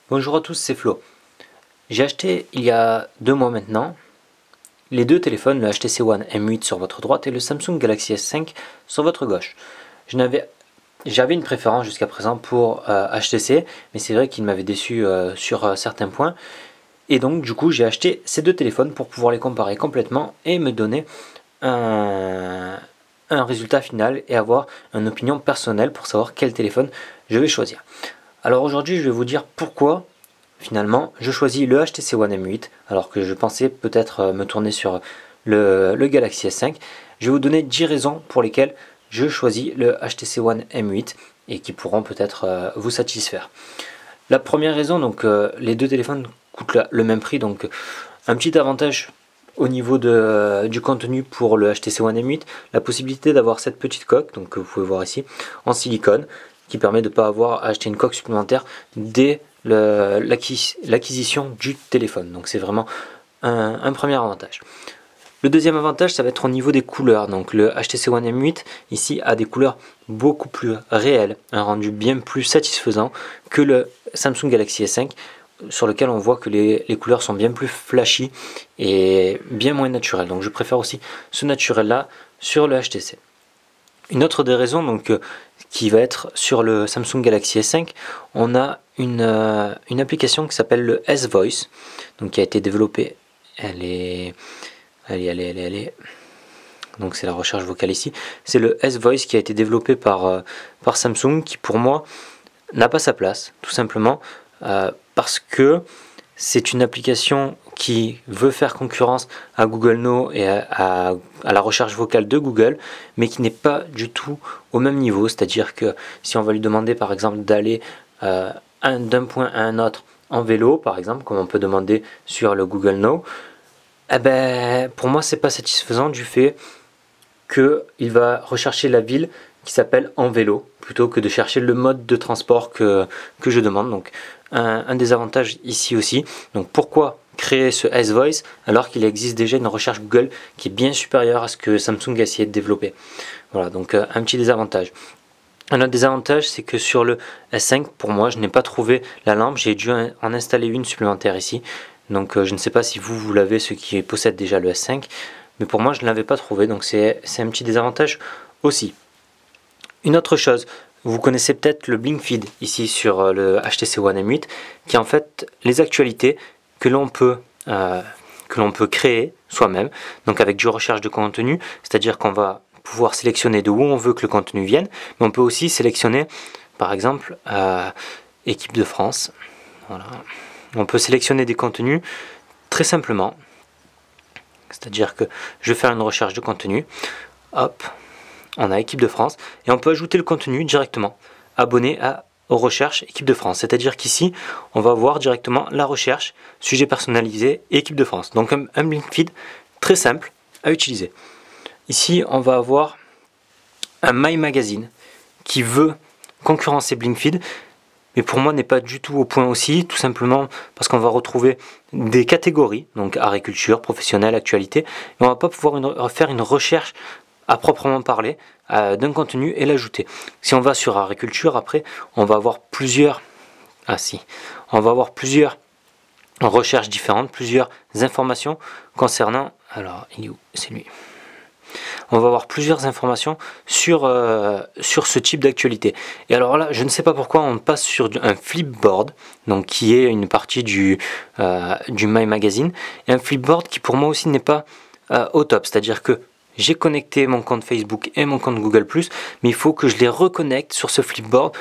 Bonjour à tous, c'est Flo. J'ai acheté il y a 2 mois maintenant les deux téléphones, le HTC One M8 sur votre droite et le Samsung Galaxy S5 sur votre gauche. J'avais une préférence jusqu'à présent pour HTC, mais c'est vrai qu'il m'avait déçu sur certains points. Et donc du coup j'ai acheté ces deux téléphones pour pouvoir les comparer complètement et me donner un résultat final et avoir une opinion personnelle pour savoir quel téléphone je vais choisir. Alors aujourd'hui je vais vous dire pourquoi finalement je choisis le HTC One M8 alors que je pensais peut-être me tourner sur le Galaxy S5. Je vais vous donner 10 raisons pour lesquelles je choisis le HTC One M8 et qui pourront peut-être vous satisfaire. La première raison, donc les deux téléphones coûtent le même prix, donc un petit avantage au niveau du contenu pour le HTC One M8, la possibilité d'avoir cette petite coque, donc que vous pouvez voir ici, en silicone, qui permet de ne pas avoir à acheter une coque supplémentaire dès l'acquisition du téléphone. Donc c'est vraiment un premier avantage. Le deuxième avantage, ça va être au niveau des couleurs. Donc le HTC One M8 ici a des couleurs beaucoup plus réelles, un rendu bien plus satisfaisant que le Samsung Galaxy S5, sur lequel on voit que les couleurs sont bien plus flashy et bien moins naturelles. Donc je préfère aussi ce naturel là sur le HTC. Une autre des raisons donc, qui va être sur le Samsung Galaxy S5, on a une application qui s'appelle le S-Voice, donc qui a été développée, elle est, donc c'est la recherche vocale ici, c'est le S-Voice qui a été développé par Samsung, qui pour moi n'a pas sa place, tout simplement parce que c'est une application qui veut faire concurrence à Google Now et à la recherche vocale de Google, mais qui n'est pas du tout au même niveau. C'est-à-dire que si on va lui demander par exemple d'aller d'un point à un autre en vélo, par exemple, comme on peut demander sur le Google Now, eh ben, pour moi c'est pas satisfaisant du fait qu'il va rechercher la ville qui s'appelle en vélo plutôt que de chercher le mode de transport que je demande. Donc un des avantages ici aussi. Donc pourquoi créer ce S-Voice alors qu'il existe déjà une recherche Google qui est bien supérieure à ce que Samsung a essayé de développer. Voilà, donc un petit désavantage. Un autre désavantage, c'est que sur le S5, pour moi, je n'ai pas trouvé la lampe. J'ai dû en installer une supplémentaire ici. Donc je ne sais pas si vous l'avez, ceux qui possèdent déjà le S5. Mais pour moi, je ne l'avais pas trouvé. Donc c'est un petit désavantage aussi. Une autre chose, vous connaissez peut-être le Blink Feed ici sur le HTC One M8, qui est en fait les actualités que l'on peut créer soi-même, donc avec du recherche de contenu, c'est-à-dire qu'on va pouvoir sélectionner de où on veut que le contenu vienne, mais on peut aussi sélectionner par exemple équipe de France. Voilà. On peut sélectionner des contenus très simplement, c'est-à-dire que je vais faire une recherche de contenu, hop, on a équipe de France et on peut ajouter le contenu directement, abonné aux recherches équipe de France. C'est-à-dire qu'ici, on va voir directement la recherche, sujet personnalisé, équipe de France. Donc un Blink Feed très simple à utiliser. Ici, on va avoir un My Magazine qui veut concurrencer Blink Feed, mais pour moi n'est pas du tout au point aussi, tout simplement parce qu'on va retrouver des catégories, donc agriculture, professionnel, actualité, et on va pas pouvoir faire une recherche à proprement parler d'un contenu et l'ajouter. Si on va sur agriculture, après, on va avoir plusieurs recherches différentes, plusieurs informations concernant, alors il est où? C'est lui. On va avoir plusieurs informations sur ce type d'actualité. Et alors là, je ne sais pas pourquoi on passe sur un flipboard, donc qui est une partie du My Magazine, et un flipboard qui pour moi aussi n'est pas au top, c'est-à-dire que j'ai connecté mon compte Facebook et mon compte Google+, mais il faut que je les reconnecte sur ce flipboard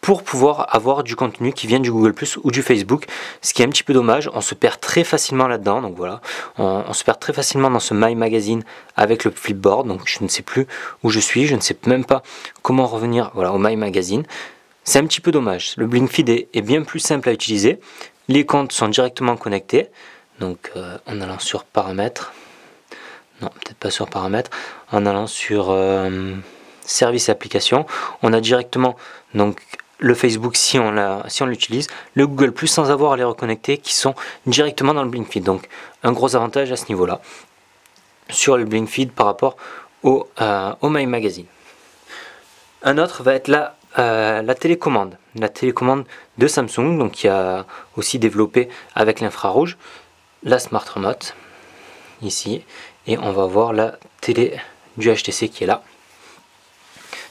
pour pouvoir avoir du contenu qui vient du Google+, ou du Facebook, ce qui est un petit peu dommage. On se perd très facilement là-dedans, donc voilà, on se perd très facilement dans ce My Magazine avec le flipboard, donc je ne sais plus où je suis, je ne sais même pas comment revenir au My Magazine. C'est un petit peu dommage. Le Blink Feed est bien plus simple à utiliser, les comptes sont directement connectés, donc en allant sur paramètres, non, peut-être pas sur paramètres, en allant sur service et applications, on a directement donc le Facebook si on l'utilise, le Google Plus sans avoir à les reconnecter qui sont directement dans le Blink Feed. Donc un gros avantage à ce niveau-là sur le Blink Feed par rapport au My Magazine. Un autre va être la la télécommande de Samsung, donc qui a aussi développé avec l'infrarouge, la Smart Remote ici, et on va voir la télé du HTC qui est là.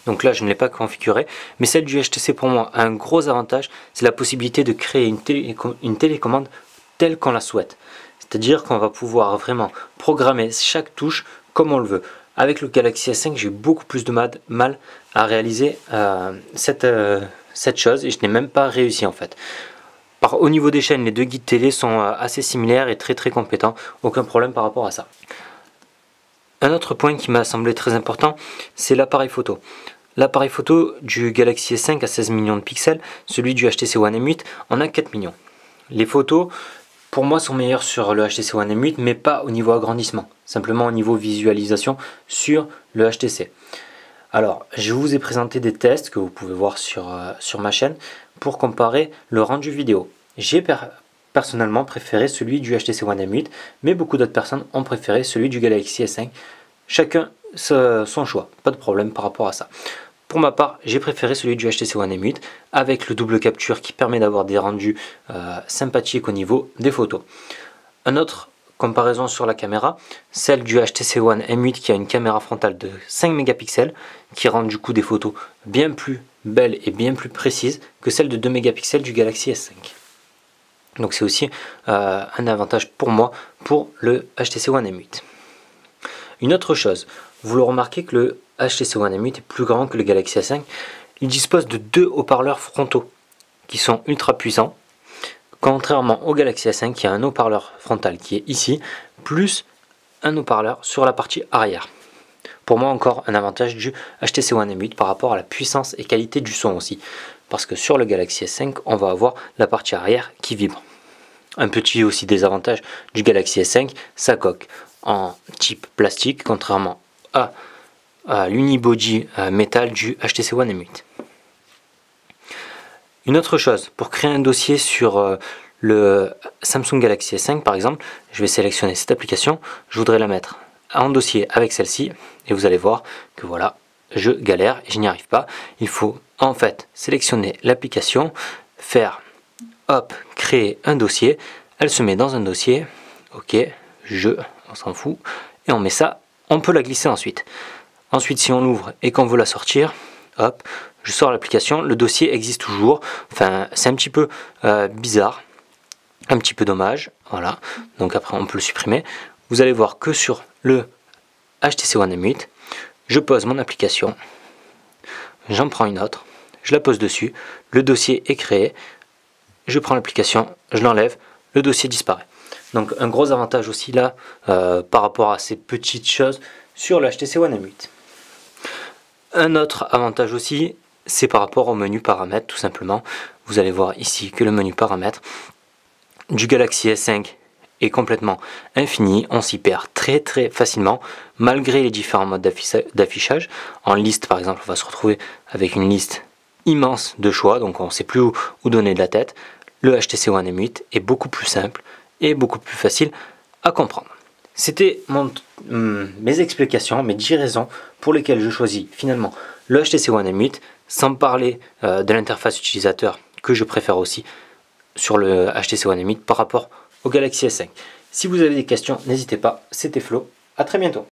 Donc là je ne l'ai pas configuré, mais celle du HTC pour moi a un gros avantage, c'est la possibilité de créer une télécommande telle qu'on la souhaite. C'est-à-dire qu'on va pouvoir vraiment programmer chaque touche comme on le veut. Avec le Galaxy S5, j'ai eu beaucoup plus de mal à réaliser cette chose, et je n'ai même pas réussi en fait. Au niveau des chaînes, les deux guides télé sont assez similaires et très compétents, aucun problème par rapport à ça. Un autre point qui m'a semblé très important, c'est l'appareil photo. L'appareil photo du Galaxy S5 a 16 millions de pixels, celui du HTC One M8 en a 4 millions. Les photos, pour moi, sont meilleures sur le HTC One M8, mais pas au niveau agrandissement, simplement au niveau visualisation sur le HTC. Alors, je vous ai présenté des tests que vous pouvez voir sur ma chaîne pour comparer le rendu vidéo. J'ai personnellement préféré celui du HTC One M8, mais beaucoup d'autres personnes ont préféré celui du Galaxy S5. Chacun son choix, pas de problème par rapport à ça. Pour ma part, j'ai préféré celui du HTC One M8 avec le double capture qui permet d'avoir des rendus sympathiques au niveau des photos. Un autre comparaison sur la caméra, celle du HTC One M8 qui a une caméra frontale de 5 mégapixels qui rend du coup des photos bien plus belles et bien plus précises que celle de 2 mégapixels du Galaxy S5. Donc c'est aussi un avantage pour moi pour le HTC One M8. Une autre chose, vous le remarquez que le HTC One M8 est plus grand que le Galaxy S5. Il dispose de 2 haut-parleurs frontaux qui sont ultra puissants. Contrairement au Galaxy S5 qui a un haut-parleur frontal qui est ici, plus un haut-parleur sur la partie arrière. Pour moi encore un avantage du HTC One M8 par rapport à la puissance et qualité du son aussi. Parce que sur le Galaxy S5 on va avoir la partie arrière qui vibre. Un petit aussi désavantage du Galaxy S5, sa coque en type plastique contrairement à l'unibody métal du HTC One M8. Une autre chose, pour créer un dossier sur le Samsung Galaxy S5 par exemple, je vais sélectionner cette application, je voudrais la mettre en dossier avec celle-ci, et vous allez voir que voilà, je galère et je n'y arrive pas. Il faut en fait sélectionner l'application, faire hop, créer un dossier, elle se met dans un dossier, ok, on s'en fout, et on met ça, on peut la glisser ensuite. Ensuite si on l'ouvre et qu'on veut la sortir, hop, je sors l'application, le dossier existe toujours, enfin c'est un petit peu bizarre, un petit peu dommage, voilà, donc après on peut le supprimer. Vous allez voir que sur le HTC One M8, je pose mon application, j'en prends une autre, je la pose dessus, le dossier est créé, je prends l'application, je l'enlève, le dossier disparaît. Donc un gros avantage aussi là par rapport à ces petites choses sur le HTC One M8. Un autre avantage aussi, c'est par rapport au menu paramètres tout simplement. Vous allez voir ici que le menu paramètres du Galaxy S5 est complètement infini, on s'y perd très facilement malgré les différents modes d'affichage. En liste par exemple, on va se retrouver avec une liste immense de choix, donc on ne sait plus où donner de la tête. Le HTC One M8 est beaucoup plus simple et beaucoup plus facile à comprendre. C'était mes explications, mes 10 raisons pour lesquelles je choisis finalement le HTC One M8, sans parler de l'interface utilisateur que je préfère aussi sur le HTC One M8 par rapport au Galaxy S5. Si vous avez des questions, n'hésitez pas, c'était Flo, à très bientôt.